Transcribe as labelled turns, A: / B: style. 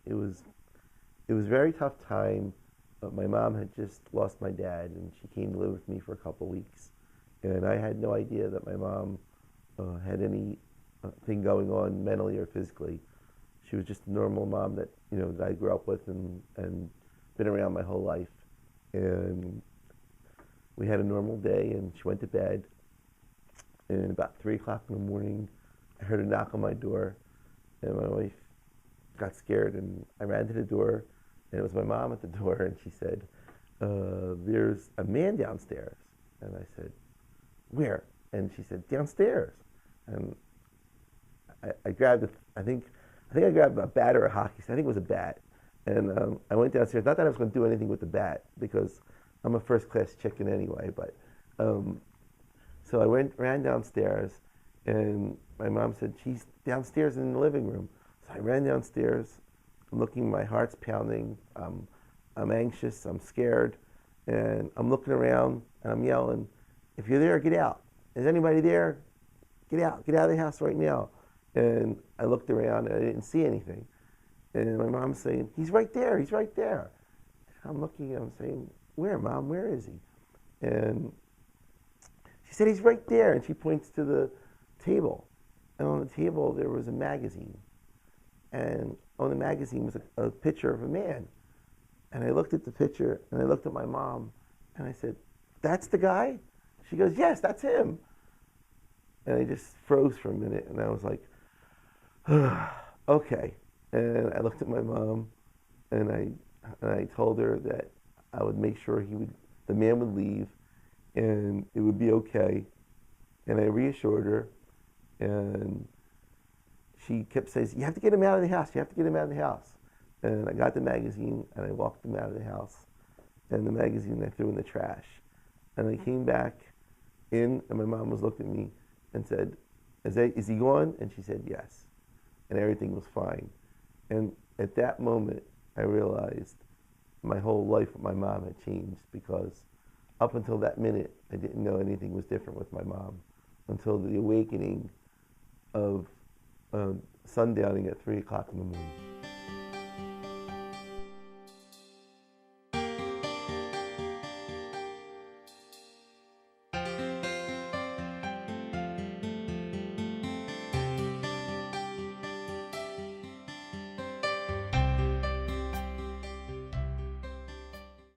A: It was a very tough time. My mom had just lost my dad, and she came to live with me for a couple of weeks, and I had no idea that my mom had any thing going on mentally or physically. She was just a normal mom that that I grew up with and been around my whole life. And we had a normal day, and she went to bed. And about 3 o'clock in the morning, I heard a knock on my door, and my wife got scared, and I ran to the door, and it was my mom at the door, and she said, "There's a man downstairs." And I said, "Where?" And she said, "Downstairs." And I grabbed I think I grabbed a bat or a hockey stick. I think it was a bat. And I went downstairs. Not that I was going to do anything with the bat, because I'm a first-class chicken anyway. But so ran downstairs, and my mom said, "She's downstairs in the living room." So I ran downstairs. I'm looking, my heart's pounding. I'm anxious. I'm scared, and I'm looking around, and I'm yelling, "If you're there, get out. Is anybody there? Get out. Get out of the house right now." And I looked around, and I didn't see anything. And my mom's saying, "He's right there. He's right there." And I'm looking, and I'm saying, "Where, Mom? Where is he?" And she said, "He's right there." And she points to the table. And on the table, there was a magazine. And on the magazine was a picture of a man. And I looked at the picture, and I looked at my mom, and I said, "That's the guy?" She goes, "Yes, that's him." And I just froze for a minute, and I was like, "Okay." And I looked at my mom, and I told her that I would make sure the man would leave, and it would be okay. And I reassured her, and she kept saying, "You have to get him out of the house. You have to get him out of the house." And I got the magazine, and I walked him out of the house, and the magazine I threw in the trash. And I came back in, and my mom was looking at me and said, "Is he gone?" And she said, "Yes." And everything was fine. And at that moment, I realized my whole life with my mom had changed, because up until that minute, I didn't know anything was different with my mom until the awakening of sundowning at 3 o'clock in the morning.